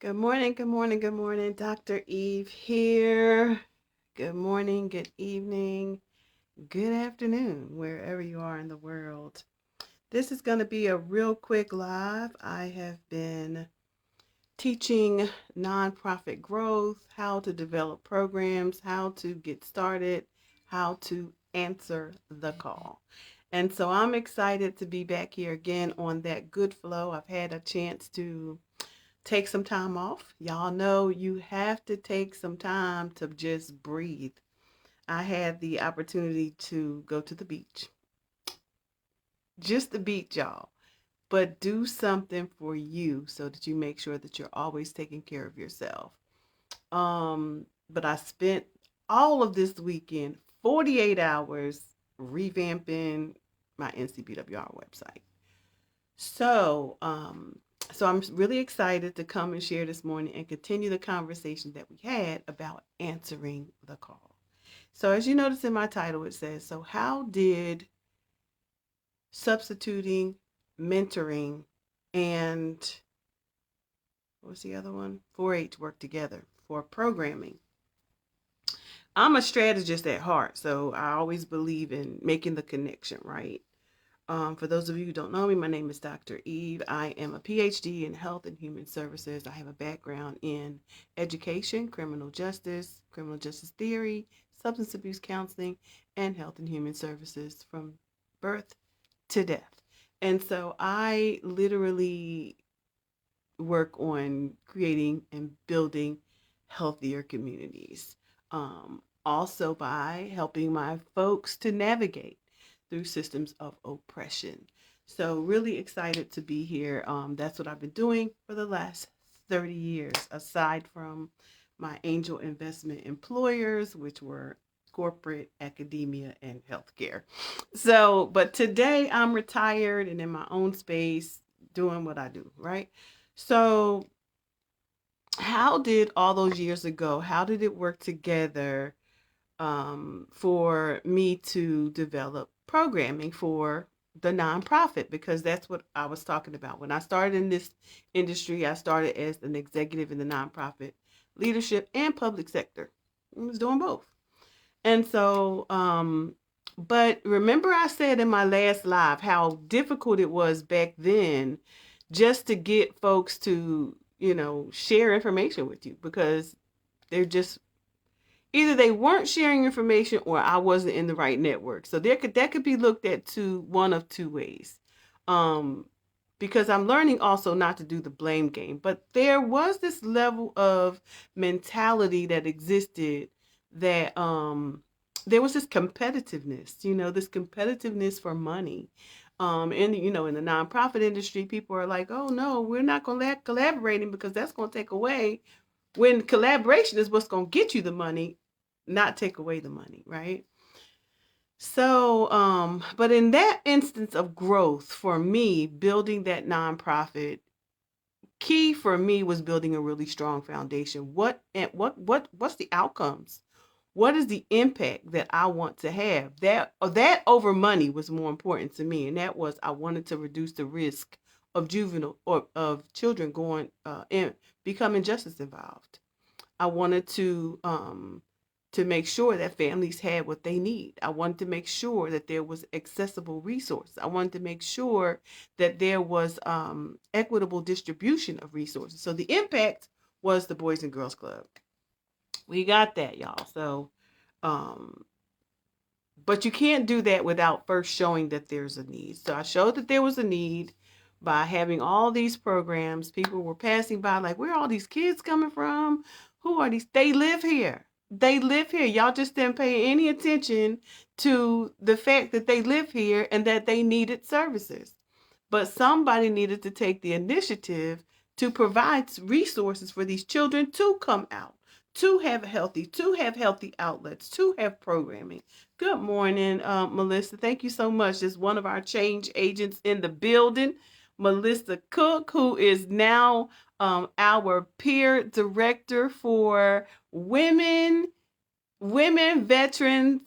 Good morning, good morning, good morning. Dr. Eve here. Good morning, good evening, good afternoon, wherever you are in the world. This is going to be a real quick live. I have been teaching nonprofit growth, how to develop programs, how to get started, how to answer the call. And so I'm excited to be back here again on that good flow. I've had a chance to take some time off. Y'all know you have to take some time to just breathe. I had the opportunity to go to the beach, just the beach, y'all, but do something for you so that you make sure that you're always taking care of yourself. But I spent all of this weekend, 48 hours, revamping my NCBWR website. So, so I'm really excited to come and share this morning and continue the conversation that we had about answering the call. So, as you notice in my title, it says, so how did substituting, mentoring, and what was the other one? 4-H work together for programming? I'm a strategist at heart, so I always believe in making the connection, right? For those of you who don't know me, my name is Dr. Eve. I am a PhD in Health and Human Services. I have a background in education, criminal justice theory, substance abuse counseling, and health and human services from birth to death. And so I literally work on creating and building healthier communities. Also by helping my folks to navigate through systems of oppression. So really excited to be here. That's what I've been doing for the last 30 years, aside from my angel investment employers, which were corporate, academia, and healthcare. So, but today I'm retired and in my own space doing what I do, right? So, how did all those years ago, how did it work together for me to develop programming for the nonprofit? Because that's what I was talking about. When I started in this industry, I started as an executive in the nonprofit leadership and public sector. I was doing both. And so, but remember I said in my last live how difficult it was back then just to get folks to, share information with you because they're just either they weren't sharing information or I wasn't in the right network. So that could be looked at to one of two ways. Um, because I'm learning also not to do the blame game, but there was this level of mentality that existed that there was this competitiveness, this competitiveness for money. And in the nonprofit industry, people are like, "Oh no, we're not going to collaborating because that's going to take away when collaboration is what's going to get you the money, not take away the money, right?" So, but in that instance of growth for me, building that nonprofit, key for me was building a really strong foundation. What's the outcomes? What is the impact that I want to have? That over money was more important to me, and that was I wanted to reduce the risk of juvenile or of children going in becoming justice involved. I wanted to make sure that families had what they need. I wanted to make sure that there was accessible resources. I wanted to make sure that there was equitable distribution of resources. So the impact was the Boys and Girls Club. We got that, y'all. So, um, but you can't do that without first showing that there's a need. So I showed that there was a need by having all these programs. People were passing by like, where are all these kids coming from? Who are these? They live here. They live here. Y'all just didn't pay any attention to the fact that they live here and that they needed services. But somebody needed to take the initiative to provide resources for these children to come out, to have healthy outlets, to have programming. Good morning, Melissa. Thank you so much. Just one of our change agents in the building, Melissa Cook, who is now our peer director for women veterans.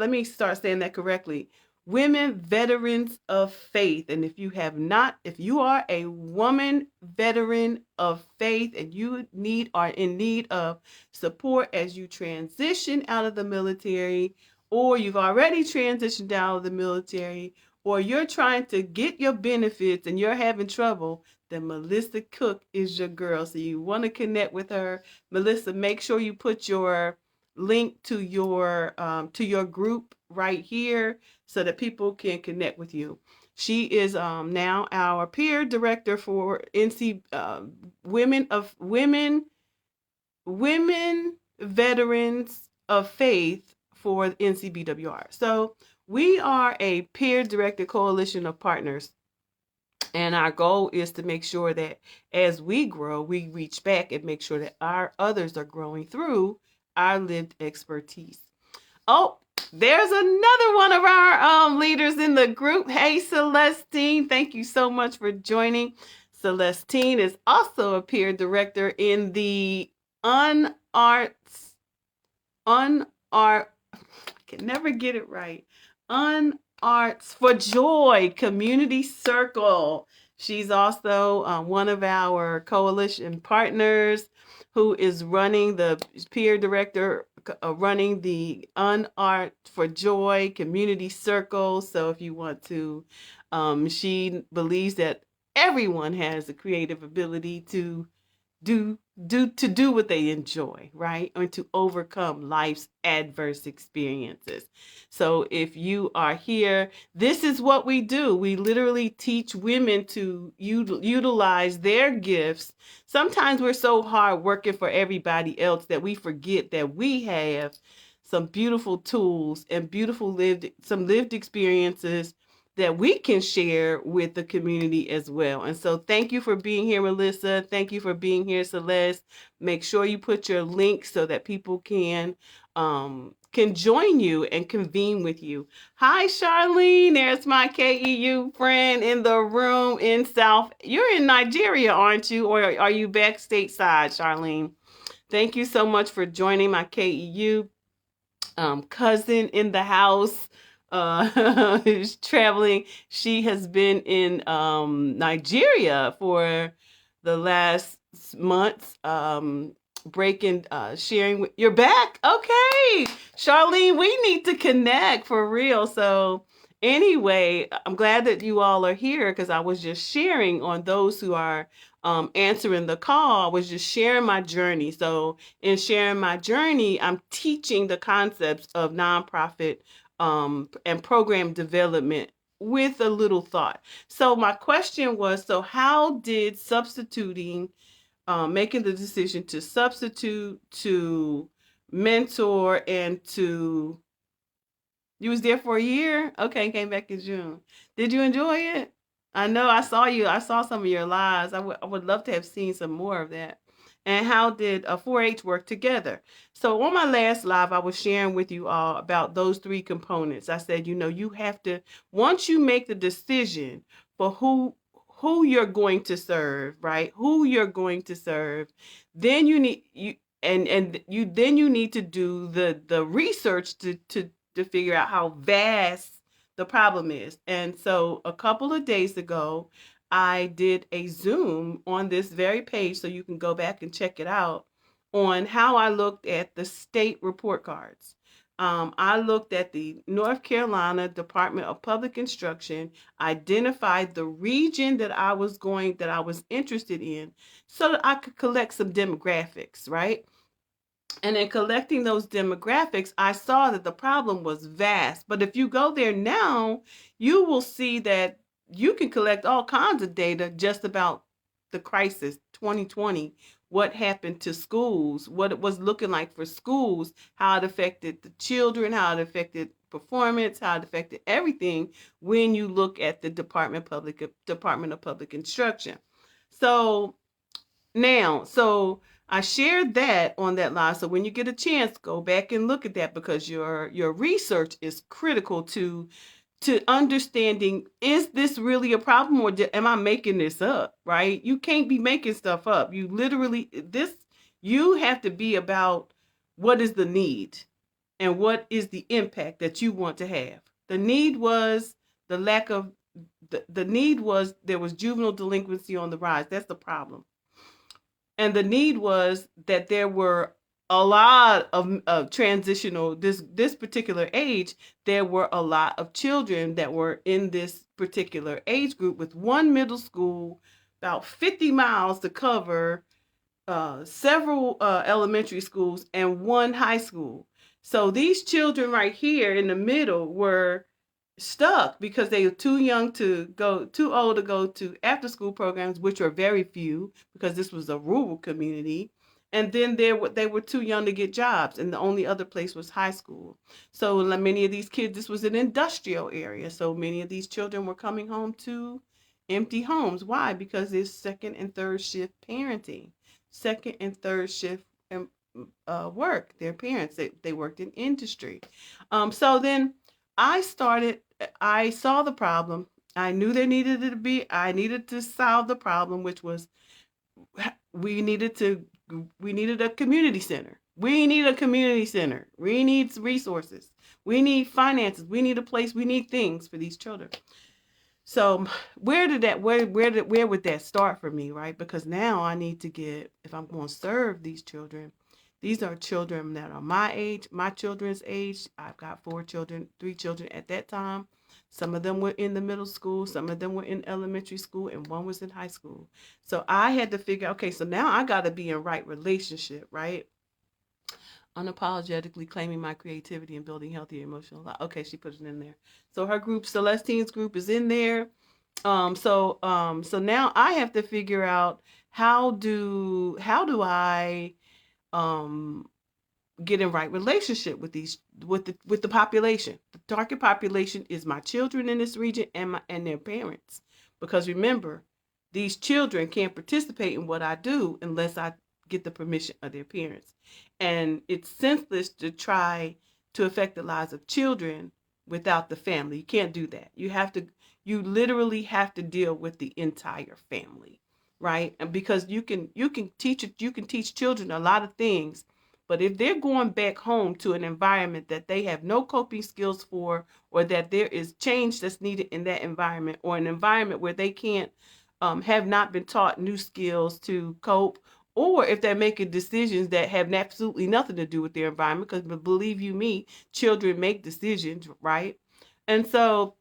Let me start saying that correctly. Women Veterans of Faith. And if you are a woman veteran of faith and you are in need of support as you transition out of the military, or you've already transitioned out of the military, or you're trying to get your benefits and you're having trouble, then Melissa Cook is your girl. So you want to connect with her. Melissa, make sure you put your link to your group right here so that people can connect with you. She is now our peer director for NC Women Veterans of Faith for NCBWR. So we are a peer-directed coalition of partners, and our goal is to make sure that as we grow, we reach back and make sure that our others are growing through our lived expertise. Oh, there's another one of our leaders in the group. Hey, Celestine, thank you so much for joining. Celestine is also a peer director in the I can never get it right. Unarts for Joy Community Circle. She's also one of our coalition partners who is running the peer director, running the Unart for Joy Community Circle. So if you want to, she believes that everyone has a creative ability to do what they enjoy, right? And to overcome life's adverse experiences. So if you are here, this is what we do. We literally teach women to utilize their gifts. Sometimes we're so hard working for everybody else that we forget that we have some beautiful tools and beautiful lived experiences that we can share with the community as well. And so thank you for being here, Melissa. Thank you for being here, Celeste. Make sure you put your link so that people can join you and convene with you. Hi, Charlene. There's my KEU friend in the room in South. You're in Nigeria, aren't you? Or are you back stateside, Charlene? Thank you so much for joining my KEU cousin in the house. Who's traveling. She has been in Nigeria for the last months, breaking, sharing. You're back? Okay. Charlene, we need to connect for real. So anyway, I'm glad that you all are here because I was just sharing on those who are answering the call. I was just sharing my journey. So in sharing my journey, I'm teaching the concepts of nonprofit and program development with a little thought. So my question was, so how did making the decision to substitute, to mentor, and you was there for a year? Okay, came back in June. Did you enjoy it? I know I saw some of your lives. I would love to have seen some more of that. And how did 4-H work together? So on my last live, I was sharing with you all about those three components. I said, you have to, once you make the decision for who you're going to serve, right? Who you're going to serve, then you need you need to do the research to figure out how vast the problem is. And so a couple of days ago, I did a Zoom on this very page, so you can go back and check it out, on how I looked at the state report cards. I looked at the North Carolina Department of Public Instruction, identified the region that I was interested in, so that I could collect some demographics, right? And in collecting those demographics, I saw that the problem was vast. But if you go there now, you will see that you can collect all kinds of data just about the crisis 2020, what happened to schools, what it was looking like for schools, how it affected the children, how it affected performance, how it affected everything when you look at the Department of Public Instruction. So I shared that on that live. So when you get a chance, go back and look at that, because your research is critical to understanding, is this really a problem, or am I making this up, right? You can't be making stuff up. You have to be about what is the need and what is the impact that you want to have. The need was the lack of the need was there was juvenile delinquency on the rise. That's the problem. And the need was that there were a lot of transitional this particular age. There were a lot of children that were in this particular age group with one middle school, about 50 miles to cover, several elementary schools, and one high school. So these children right here in the middle were stuck because they were too old to go to after school programs, which are very few because this was a rural community. And then they were too young to get jobs, and the only other place was high school. So many of these kids, this was an industrial area. So many of these children were coming home to empty homes. Why? Because there's second and third shift parenting, second and third shift work. Their parents, they worked in industry. So then I saw the problem. I knew I needed to solve the problem, which was we needed a community center. We need a community center. We need resources. We need finances. We need a place. We need things for these children. So where would that start for me, right? Because now I need to get, if I'm going to serve these children, these are children that are my age, my children's age. I've got 3 children at that time. Some of them were in the middle school, some of them were in elementary school, and one was in high school. So I had to figure, okay, so now I got to be in right relationship, right? Unapologetically claiming my creativity and building healthy emotional life. Okay, she put it in there. So her group, Celestine's group, is in there. So now I have to figure out how do I get in right relationship with the population. The target population is my children in this region and their parents. Because remember, these children can't participate in what I do unless I get the permission of their parents. And it's senseless to try to affect the lives of children without the family. You can't do that. You literally have to deal with the entire family, right? And because you can teach children a lot of things, but if they're going back home to an environment that they have no coping skills for, or that there is change that's needed in that environment, or an environment where they can't have not been taught new skills to cope, or if they're making decisions that have absolutely nothing to do with their environment, because believe you me, children make decisions, right? And so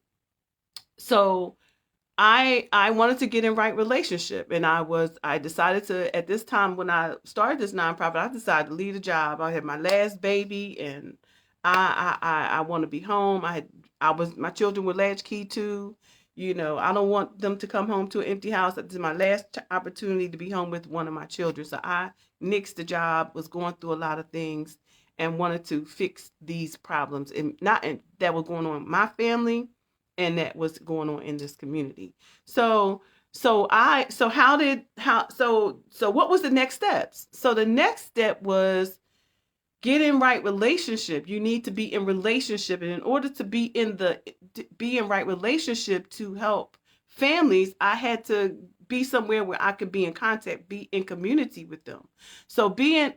I wanted to get in right relationship, and I decided to, at this time when I started this nonprofit, I decided to leave a job. I had my last baby, and I want to be home. My children were latchkey too. I don't want them to come home to an empty house. This is my last opportunity to be home with one of my children. So I nixed the job, was going through a lot of things, and wanted to fix these problems that were going on in my family and that was going on in this community. So what was the next steps? So the next step was get in right relationship. You need to be in relationship, and in order to be in right relationship to help families, I had to be somewhere where I could be in contact, be in community with them. So being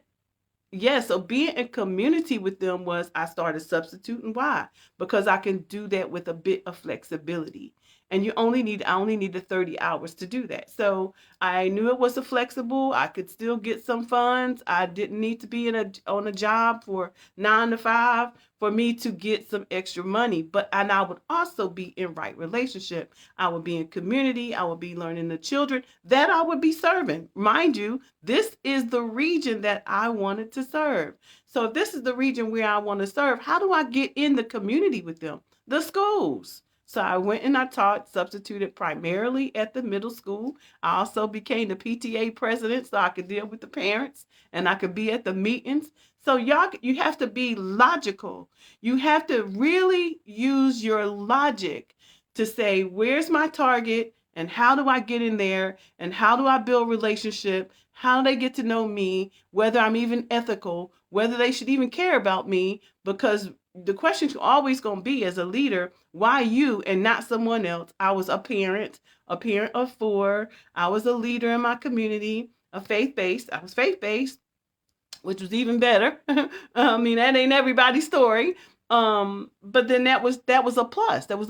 in community with them was, I started substituting. Why? Because I can do that with a bit of flexibility. And I only needed 30 hours to do that. So I knew it was flexible. I could still get some funds. I didn't need to be on a job for 9 to 5 for me to get some extra money. And I would also be in right relationship. I would be in community. I would be learning the children that I would be serving. Mind you, this is the region that I wanted to serve. So if this is the region where I want to serve, how do I get in the community with them? The schools. So I went and I substituted primarily at the middle school. I also became the PTA president so I could deal with the parents and I could be at the meetings. So you have to be logical. You have to really use your logic to say, where's my target and how do I get in there and how do I build relationship? How do they get to know me, whether I'm even ethical, whether they should even care about me? Because the question is always going to be, as a leader, why you and not someone else? I was a parent of 4. I was a leader in my community, I was faith-based, which was even better. I mean, that ain't everybody's story. But then that was a plus. It was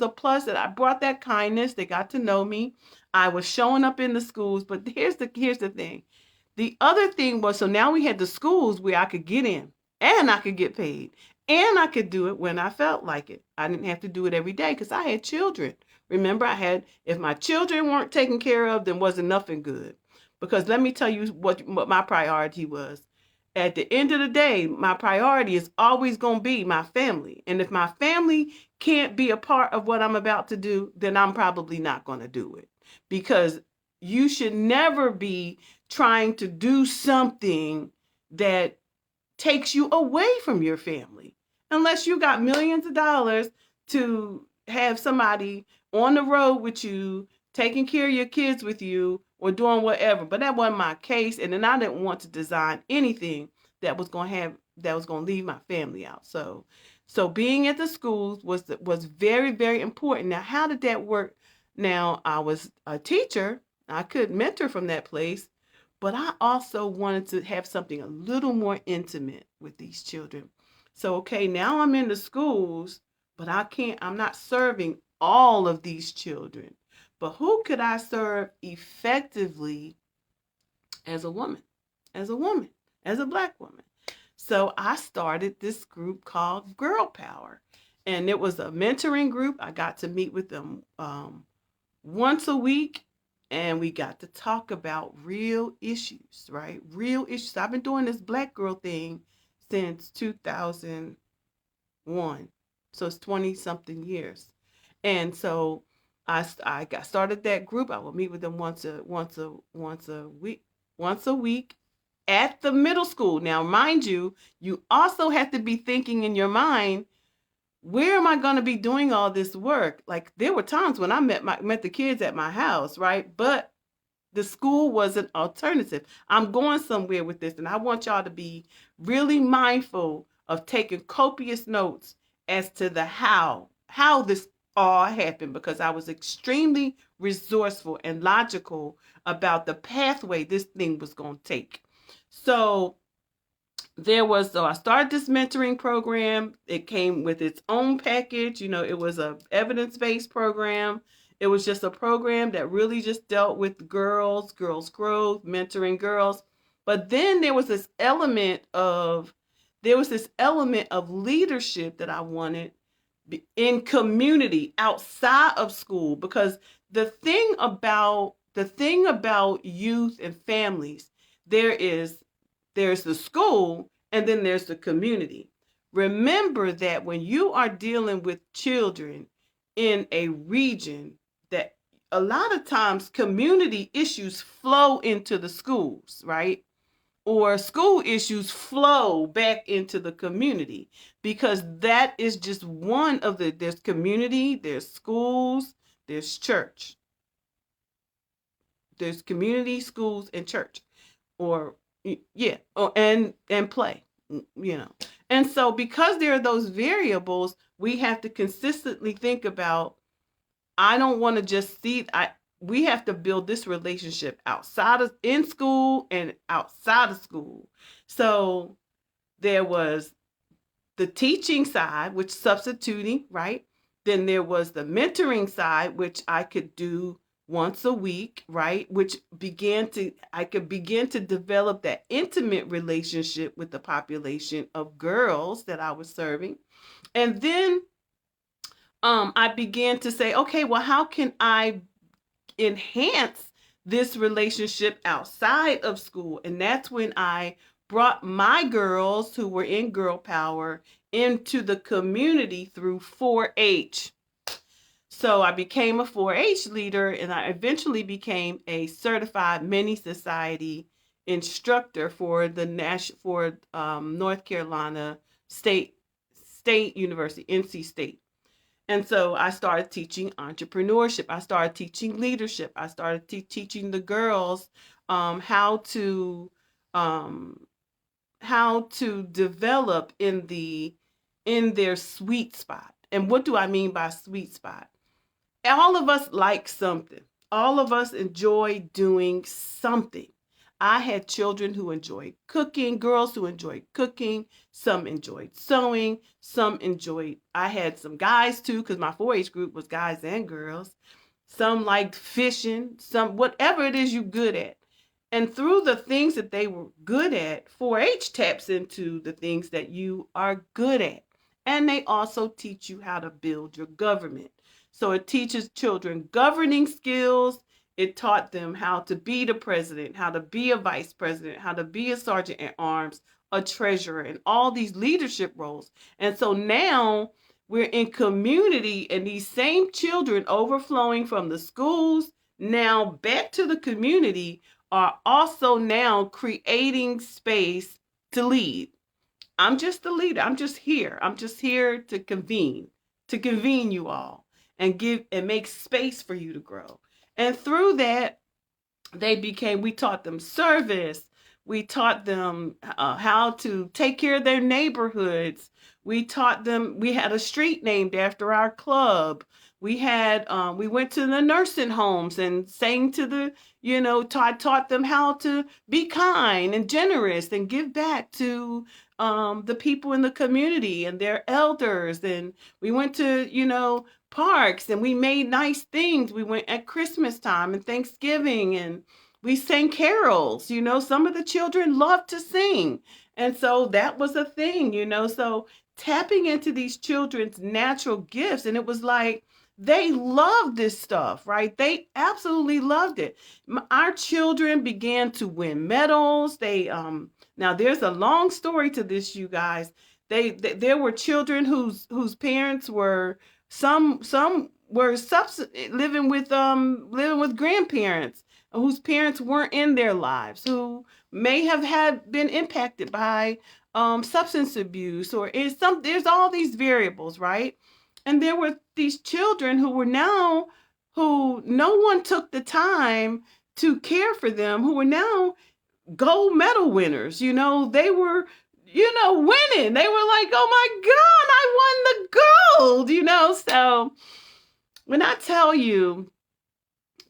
a plus that I brought that kindness. They got to know me. I was showing up in the schools. But here's the thing. The other thing was, so now we had the schools where I could get in and I could get paid and I could do it when I felt like it. I didn't have to do it every day because I had children. Remember, if my children weren't taken care of, then wasn't nothing good. Because let me tell you what my priority was. At the end of the day, my priority is always going to be my family. And if my family can't be a part of what I'm about to do, then I'm probably not going to do it. Because you should never be trying to do something that takes you away from your family. Unless you got millions of dollars to have somebody on the road with you, taking care of your kids with you, or doing whatever. But that wasn't my case. And then I didn't want to design anything that was going to leave my family out. So being at the schools was very, very important. Now, how did that work? Now, I was a teacher. I could mentor from that place, but I also wanted to have something a little more intimate with these children. So, okay, now I'm in the schools, but I'm not serving all of these children. But who could I serve effectively as a woman, as a woman, as a Black woman? So I started this group called Girl Power. And it was a mentoring group. I got to meet with them once a week, and we got to talk about real issues, right? Real issues. I've been doing this Black girl thing since 2001. So it's 20 something years. And so I got started that group. I would meet with them once a week at the middle school. Now, mind you, you also have to be thinking in your mind, where am I going to be doing all this work? Like, there were times when I met the kids at my house, right? But the school was an alternative. I'm going somewhere with this, and I want y'all to be really mindful of taking copious notes as to the how this all happened, because I was extremely resourceful and logical about the pathway this thing was going to take. So I started this mentoring program. It came with its own package. It was a evidence-based program. It was just a program that really just dealt with girls growth, mentoring girls. But then there was this element of leadership that I wanted in community outside of school, because the thing about youth and families, there's the school and then there's the community. Remember that when you are dealing with children in a region, that a lot of times community issues flow into the schools, right? Or school issues flow back into the community, because that is just there's community, there's schools, there's church. There's community, schools, and church. Or yeah, and play, you know. And so because there are those variables, we have to consistently think about, I don't want to just see we have to build this relationship in school and outside of school. So there was the teaching side, which substituting, right? Then there was the mentoring side, which I could do once a week, right? I could begin to develop that intimate relationship with the population of girls that I was serving. And then I began to say, okay, well, how can I enhance this relationship outside of school? And that's when I brought my girls who were in Girl Power into the community through 4-H. So I became a 4-H leader, and I eventually became a certified mini society instructor for North Carolina State University, NC State. And so I started teaching entrepreneurship. I started teaching leadership. I started teaching the girls how to develop in their sweet spot. And what do I mean by sweet spot? All of us like something. All of us enjoy doing something. I had children who enjoyed cooking, girls who enjoyed cooking, some enjoyed sewing, some enjoyed, I had some guys too, because my 4-H group was guys and girls. Some liked fishing, some, whatever it is you're good at. And through the things that they were good at, 4-H taps into the things that you are good at. And they also teach you how to build your government. So it teaches children governing skills. It taught them how to be the president, how to be a vice president, how to be a sergeant at arms, a treasurer, and all these leadership roles. And so now we're in community, and these same children overflowing from the schools now back to the community are also now creating space to lead. I'm just the leader. I'm just here. I'm just here to convene you all and give and make space for you to grow. And through that, we taught them service. We taught them how to take care of their neighborhoods. We taught them, we had a street named after our club. We went to the nursing homes and sang to the, taught them how to be kind and generous and give back to the people in the community and their elders. And we went to, parks, and we made nice things. We went at Christmas time and Thanksgiving, and we sang carols. Some of the children love to sing. And so that was a thing, so tapping into these children's natural gifts. And it was like, they loved this stuff, right? They absolutely loved it. Our children began to win medals. Now there's a long story to this, you guys. There were children whose parents were, some were living with grandparents whose parents weren't in their lives, who may have been impacted by substance abuse, or there's all these variables, right? And there were these children who no one took the time to care for them, who were now gold medal winners. They were, winning. They were like, oh my God, I won the gold, So when I tell you,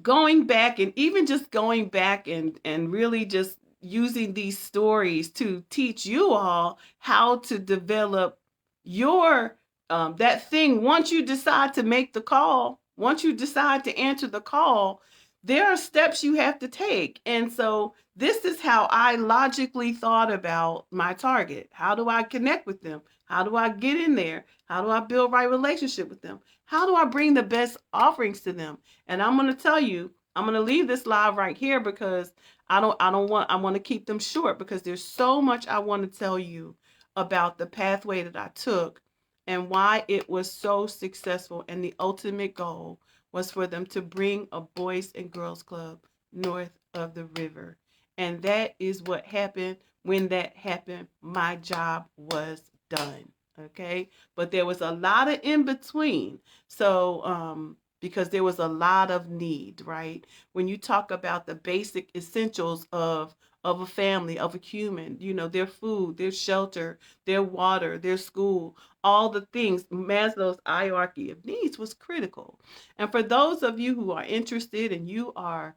going back and even just going back and really just using these stories to teach you all how to develop your that thing. Once you decide to make the call, once you decide to answer the call, there are steps you have to take. And so this is how I logically thought about my target. How do I connect with them? How do I get in there? How do I build right relationship with them? How do I bring the best offerings to them? And I'm going to tell you, I'm going to leave this live right here because I want to keep them short, because there's so much I want to tell you about the pathway that I took and why it was so successful. And the ultimate goal was for them to bring a Boys and Girls Club north of the river. And that is what happened. When that happened, my job was done. Okay. But there was a lot of in between. So, because there was a lot of need, right? When you talk about the basic essentials of a family, of a human, their food, their shelter, their water, their school, all the things, Maslow's hierarchy of needs was critical. And for those of you who are interested, and you are,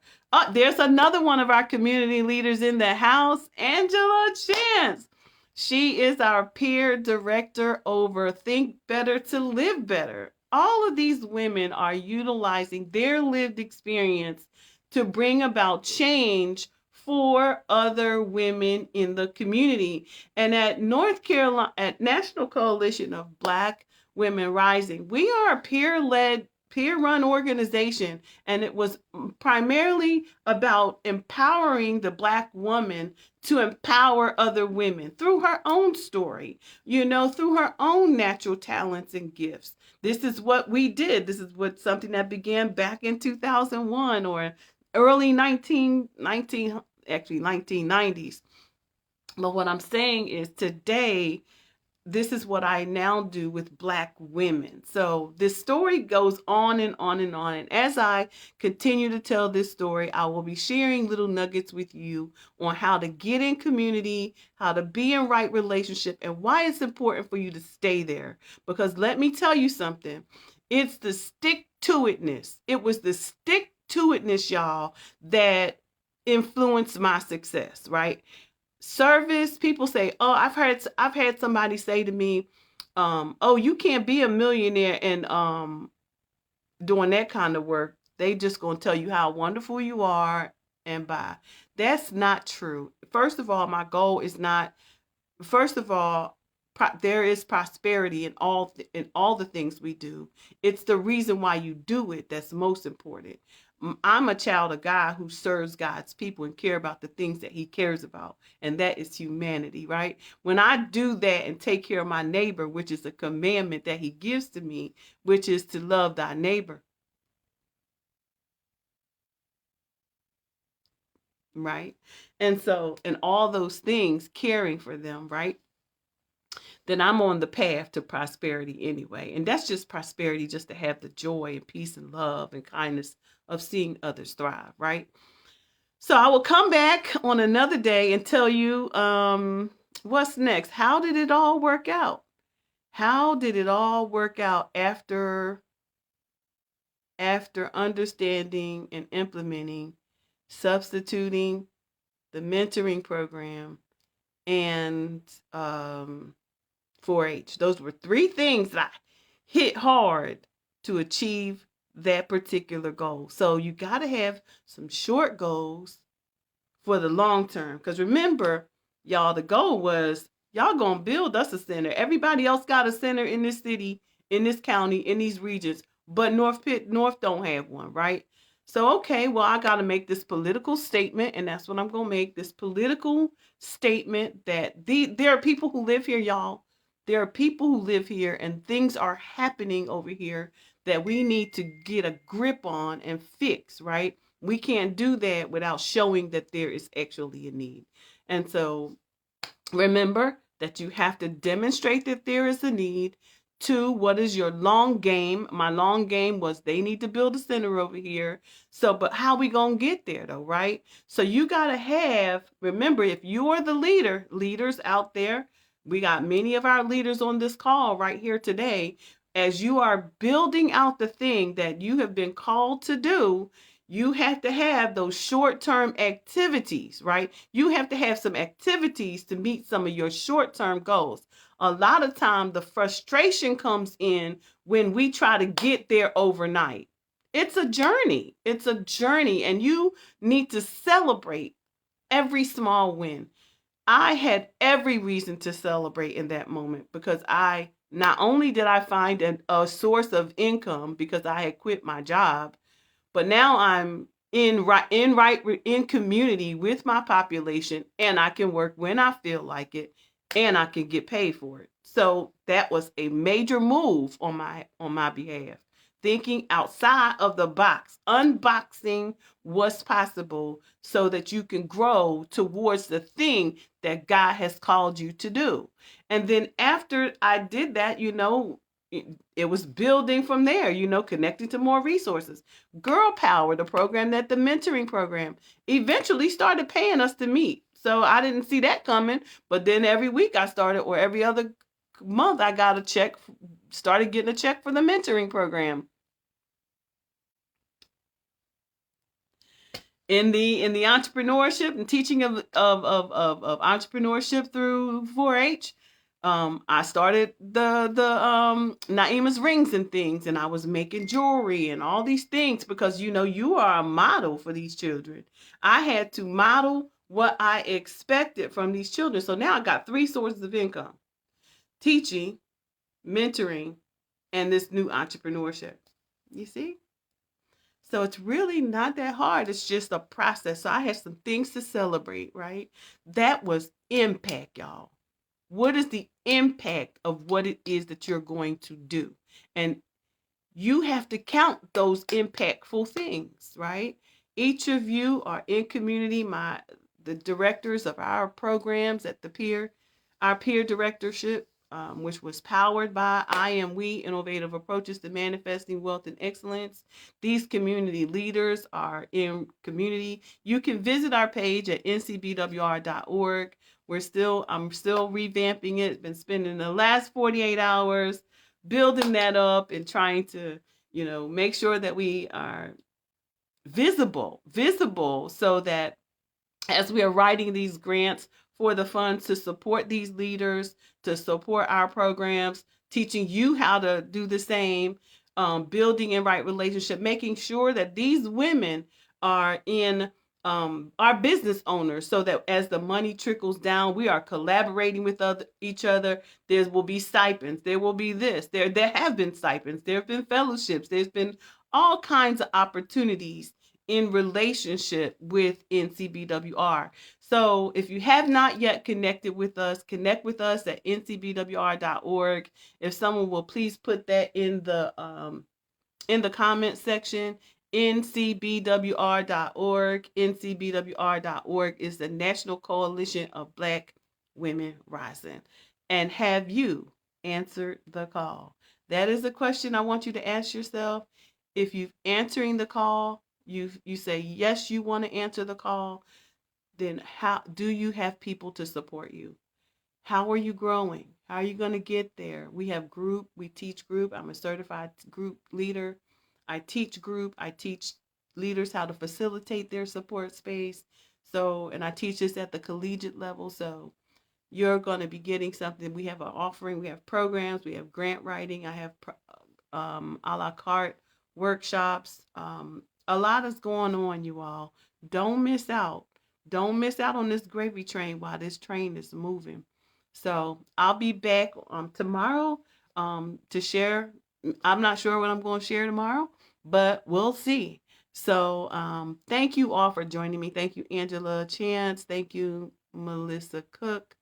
there's another one of our community leaders in the house, Angela Chance. She is our peer director over Think Better to Live Better. All of these women are utilizing their lived experience to bring about change for other women in the community. And at North Carolina, at National Coalition of Black Women Rising, we are a peer-led, peer-run organization, and it was primarily about empowering the Black woman to empower other women through her own story, through her own natural talents and gifts. This is what we did. This is something that began back in 2001 or early 1990s. But what I'm saying is, today, this is what I now do with Black women. So this story goes on and on and on. And as I continue to tell this story, I will be sharing little nuggets with you on how to get in community, how to be in right relationship, and why it's important for you to stay there. Because let me tell you something. It's the stick to itness. It was the stick to itness, y'all, that influenced my success, right? Service, people say, oh, I've had somebody say to me, oh, you can't be a millionaire and doing that kind of work. They just gonna tell you how wonderful you are and bye. That's not true. First of all, my goal is not. First of all, there is prosperity in all the things we do. It's the reason why you do it that's most important. I'm a child of God who serves God's people and care about the things that he cares about, and that is humanity, right? When I do that and take care of my neighbor, which is a commandment that he gives to me, which is to love thy neighbor, right? And so, and all those things, caring for them, right? Then I'm on the path to prosperity anyway. And that's just prosperity, just to have the joy and peace and love and kindness of seeing others thrive, right? So I will come back on another day and tell you what's next. How did it all work out? How did it all work out after understanding and implementing, substituting the mentoring program and 4-H. Those were three things that I hit hard to achieve that particular goal. So you got to have some short goals for the long term. Because remember, y'all, the goal was y'all going to build us a center. Everybody else got a center in this city, in this county, in these regions, but North don't have one, right? So, okay, well, I got to make this political statement, and that's what I'm going to make, this political statement that there are people who live here, y'all. There are people who live here, and things are happening over here that we need to get a grip on and fix, right? We can't do that without showing that there is actually a need. And so remember that you have to demonstrate that there is a need. Two, what is your long game? My long game was they need to build a center over here. So, but how we going to get there though, right? So you got to have, remember, if you are the leader, leaders out there, we got many of our leaders on this call right here today. As you are building out the thing that you have been called to do, you have to have those short-term activities, right? You have to have some activities to meet some of your short-term goals. A lot of time the frustration comes in when we try to get there overnight. It's a journey. It's a journey, and you need to celebrate every small win. I had every reason to celebrate in that moment because I not only did I find a source of income because I had quit my job, but now I'm in community with my population, and I can work when I feel like it, and I can get paid for it. So that was a major move on my behalf. Thinking outside of the box, unboxing what's possible so that you can grow towards the thing that God has called you to do. And then after I did that, it was building from there, connecting to more resources. Girl Power, the program, that the mentoring program eventually started paying us to meet. So I didn't see that coming, but then every week I started, or every other month I got a check, started getting a check for the mentoring program. In the entrepreneurship and teaching of entrepreneurship through 4-H, I started the Naima's rings and things, and I was making jewelry and all these things because you are a model for these children. I had to model what I expected from these children. So now I got three sources of income: teaching, mentoring, and this new entrepreneurship. You see? So it's really not that hard. It's just a process. So I had some things to celebrate, right? That was impact, y'all. What is the impact of what it is that you're going to do? And you have to count those impactful things, right? Each of you are in community, the directors of our programs at our peer directorship, which was powered by I Am We Innovative Approaches to Manifesting Wealth and Excellence. These community leaders are in community. You can visit our page at ncbwr.org. I'm still revamping it. Been spending the last 48 hours building that up and trying to, make sure that we are visible so that as we are writing these grants for the funds to support these leaders, to support our programs, teaching you how to do the same, building and right relationship, making sure that these women are in our business owners, so that as the money trickles down, we are collaborating with each other. There will be stipends. There will be this. There have been stipends. There have been fellowships. There's been all kinds of opportunities in relationship with NCBWR. So if you have not yet connected with us, connect with us at ncbwr.org. If someone will please put that in the comment section. ncbwr.org. ncbwr.org is the National Coalition of Black Women Rising. And have you answered the call? That is a question I want you to ask yourself. If you've answering the call, you say yes, you want to answer the call, then how do you have people to support you? How are you growing? How are you going to get there? We have group, we teach group. I'm a certified group leader. I teach group. I teach leaders how to facilitate their support space. So, and I teach this at the collegiate level. So you're going to be getting something. We have an offering. We have programs. We have grant writing. I have a la carte workshops. A lot is going on, you all. Don't miss out. Don't miss out on this gravy train while this train is moving. So I'll be back tomorrow to share. I'm not sure what I'm going to share tomorrow, but we'll see. So thank you all for joining me. Thank you, Angela Chance. Thank you, Melissa Cook.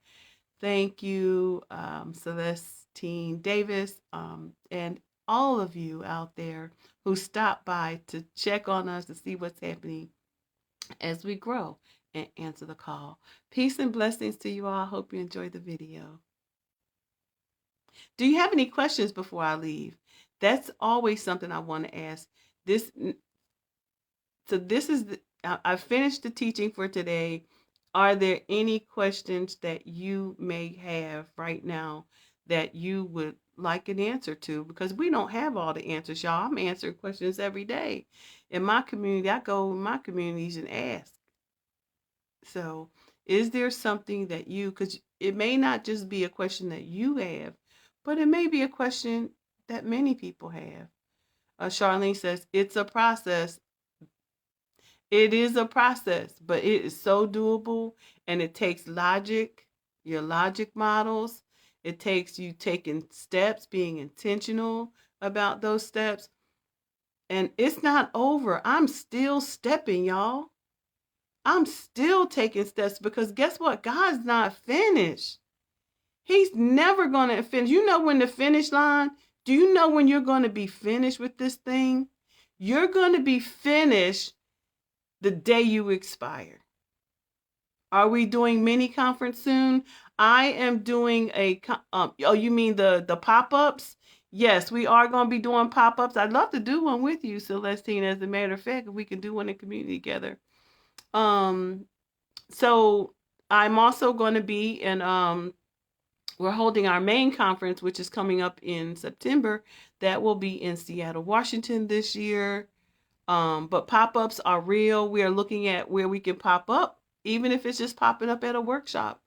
Thank you, Celestine Davis, and all of you out there who stopped by to check on us to see what's happening as we grow and answer the call. Peace and blessings to you all. Hope you enjoyed the video. Do you have any questions before I leave? That's always something I want to ask. This is I finished the teaching for today. Are there any questions that you may have right now that you would like an answer to? Because we don't have all the answers, y'all. I'm answering questions every day. In my community, I go in my communities and ask. So is there something that because it may not just be a question that you have, but it may be a question that many people have. Charlene says, it's a process. It is a process, but it is so doable, and it takes logic, your logic models. It takes you taking steps, being intentional about those steps. And it's not over. I'm still stepping, y'all. I'm still taking steps, because guess what? God's not finished. He's never going to finish. You know when the finish line, do you know when you're going to be finished with this thing? You're going to be finished the day you expire. Are we doing mini conference soon? I am doing oh, you mean the pop-ups? Yes, we are going to be doing pop-ups. I'd love to do one with you, Celestine. As a matter of fact, if we can do one in community together. So I'm also going to be in we're holding our main conference, which is coming up in September. That will be in Seattle, Washington this year. But pop-ups are real. We are looking at where we can pop up, even if it's just popping up at a workshop.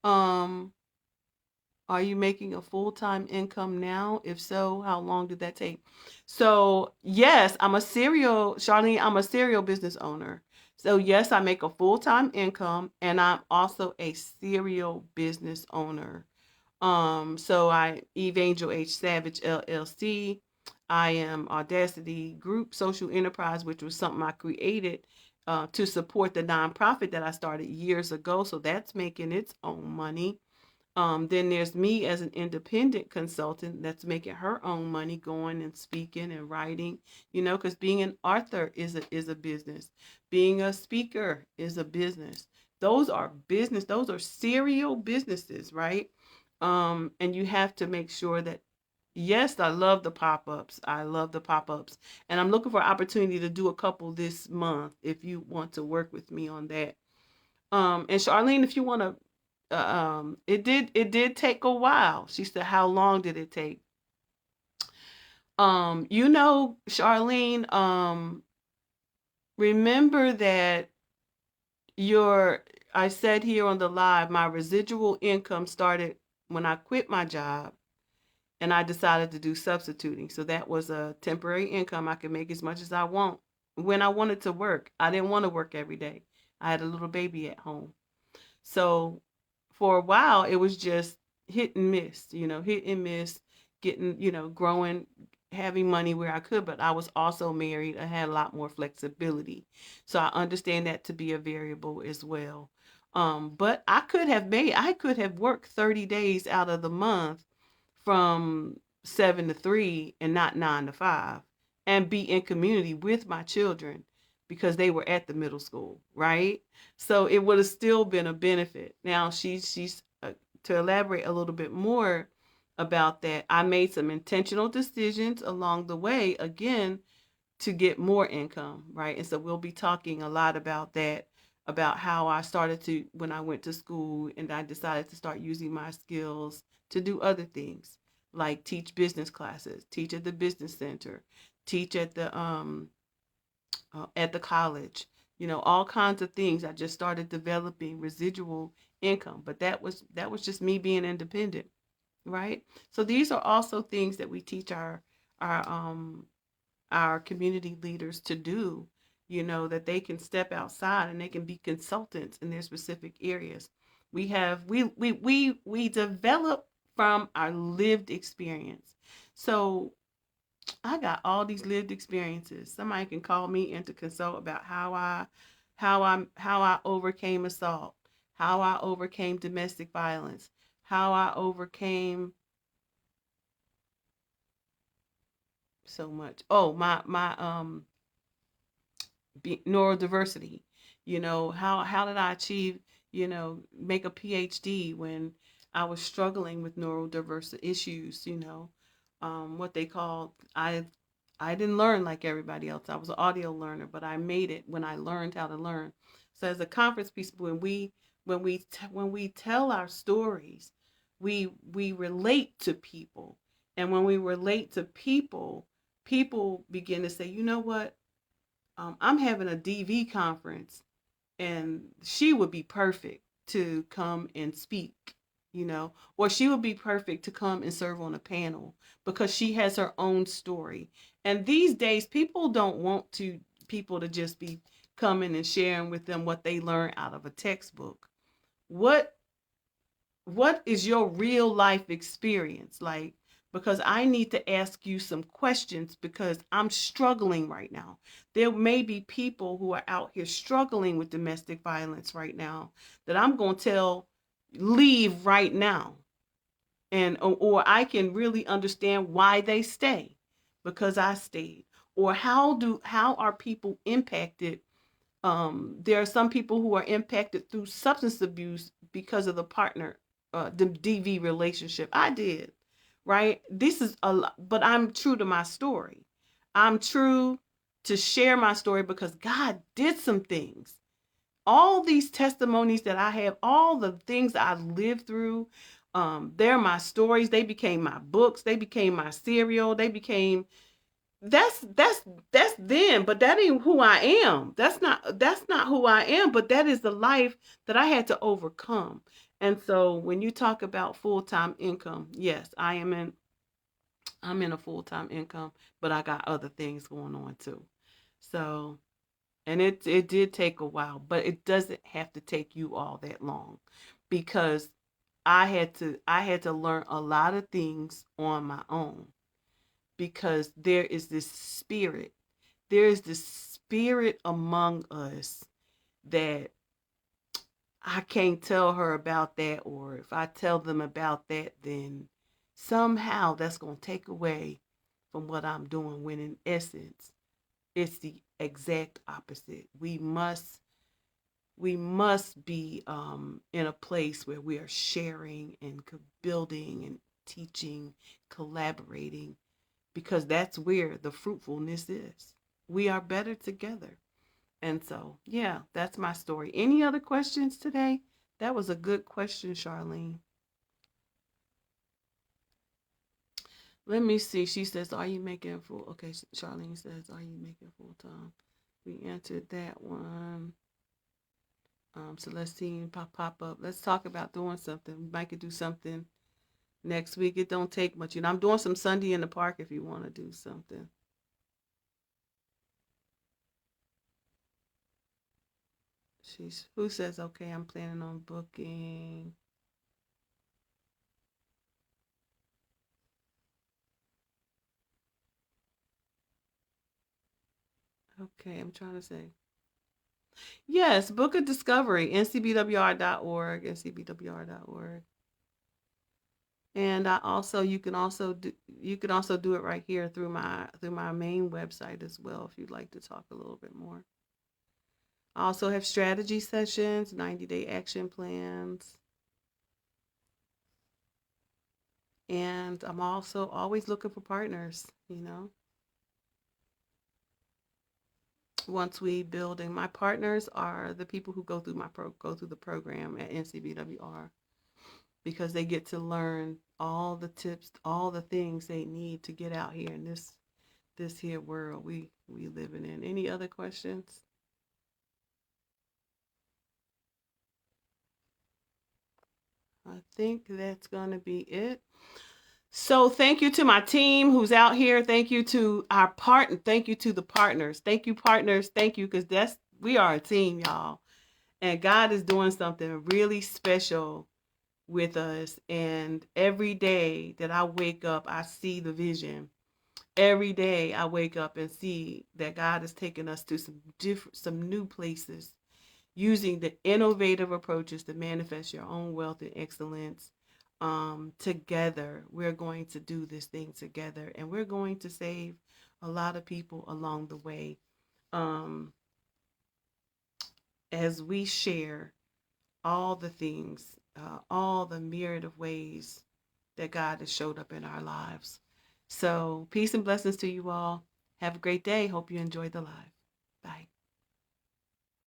Are you making a full-time income now? If so, how long did that take? So yes, Charlene, I'm a serial business owner. So yes, I make a full-time income, and I'm also a serial business owner. So I Evangel H. Savage LLC. I am Audacity Group Social Enterprise, which was something I created to support the nonprofit that I started years ago. So that's making its own money. Then there's me as an independent consultant that's making her own money, going and speaking and writing, because being an author is a business. Being a speaker is a business. Those are business. Those are serial businesses, right? And you have to make sure that, yes, I love the pop-ups. I love the pop-ups. And I'm looking for an opportunity to do a couple this month if you want to work with me on that. And Charlene, if you want to, it did take a while. She said, how long did it take? Charlene, remember that your I said here on the live, my residual income started when I quit my job and I decided to do substituting. So that was a temporary income. I could make as much as I want when I wanted to work. I didn't want to work every day. I had a little baby at home. So for a while, it was just hit and miss, hit and miss, getting, growing, having money where I could, but I was also married. I had a lot more flexibility. So I understand that to be a variable as well. But I could have worked 30 days out of the month from 7 to 3 and not 9 to 5 and be in community with my children because they were at the middle school, right? So it would have still been a benefit. Now she's to elaborate a little bit more about that. I made some intentional decisions along the way again to get more income, right? And so we'll be talking a lot about that, about how I started to when I went to school and I decided to start using my skills to do other things like teach business classes, teach at the business center, teach at the college, all kinds of things. I just started developing residual income, but that was just me being independent, right? So these are also things that we teach our community leaders to do, that they can step outside and they can be consultants in their specific areas. We develop from our lived experience. So I got all these lived experiences. Somebody can call me in to consult about how I overcame assault, how I overcame domestic violence, how I overcame so much. Oh, my neurodiversity. How did I achieve, make a PhD when I was struggling with neurodiverse issues, what they call I didn't learn like everybody else. I was an audio learner, but I made it when I learned how to learn. So as a conference piece, when we tell our stories, we relate to people, and when we relate to people, people begin to say, you know what, I'm having a DV conference, and she would be perfect to come and speak, or she would be perfect to come and serve on a panel because she has her own story. And these days, people don't want people to just be coming and sharing with them what they learn out of a textbook. What what is your real life experience like? Because I need to ask you some questions because I'm struggling right now. There may be people who are out here struggling with domestic violence right now that I'm going to tell leave right now, and or I can really understand why they stay because I stayed. Or how are people impacted? There are some people who are impacted through substance abuse because of the partner, the DV relationship. I did, right? This is a lot, but I'm true to my story. I'm true to share my story because God did some things. All these testimonies that I have, all the things I lived through, they're my stories. They became my books. They became my cereal. They became that's them, but that ain't who I am. That's not who I am, but that is the life that I had to overcome. And so when you talk about full-time income, yes, I'm in a full-time income, but I got other things going on too. So, and it did take a while, but it doesn't have to take you all that long because I had to learn a lot of things on my own because there is this spirit among us that I can't tell her about that, or if I tell them about that, then somehow that's going to take away from what I'm doing, when in essence it's the exact opposite. We must be in a place where we are sharing and building and teaching, collaborating, because that's where the fruitfulness is. We are better together. And so, yeah, that's my story. Any other questions today? That was a good question, Charlene. Let me see. She says, "Are you making full?" Okay, Charlene says, "Are you making full time?" We answered that one. Celestine pop up. Let's talk about doing something. We might could do something next week. It don't take much. I'm doing some Sunday in the park if you want to do something. She's who says okay, I'm planning on booking. Okay, I'm trying to say. Yes, book a discovery, ncbwr.org, ncbwr.org. And I also you can also do it right here through my main website as well if you'd like to talk a little bit more. I also have strategy sessions, 90-day action plans. And I'm also always looking for partners. Once we build, and my partners are the people who go through the program at NCBWR, because they get to learn all the tips, all the things they need to get out here in this here world we living in. Any other questions? I think that's gonna be it. So thank you to my team who's out here. Thank you to our partner. Thank you to the partners. Thank you, partners. Thank you, because we are a team, y'all. And God is doing something really special with us. And every day that I wake up, I see the vision. Every day I wake up and see that God is taking us to some new places, using the innovative approaches to manifest your own wealth and excellence. Together, we're going to do this thing together, and we're going to save a lot of people along the way, um, as we share all the things, all the myriad of ways that God has showed up in our lives. So, peace and blessings to you all. Have a great day. Hope you enjoyed the live. Bye.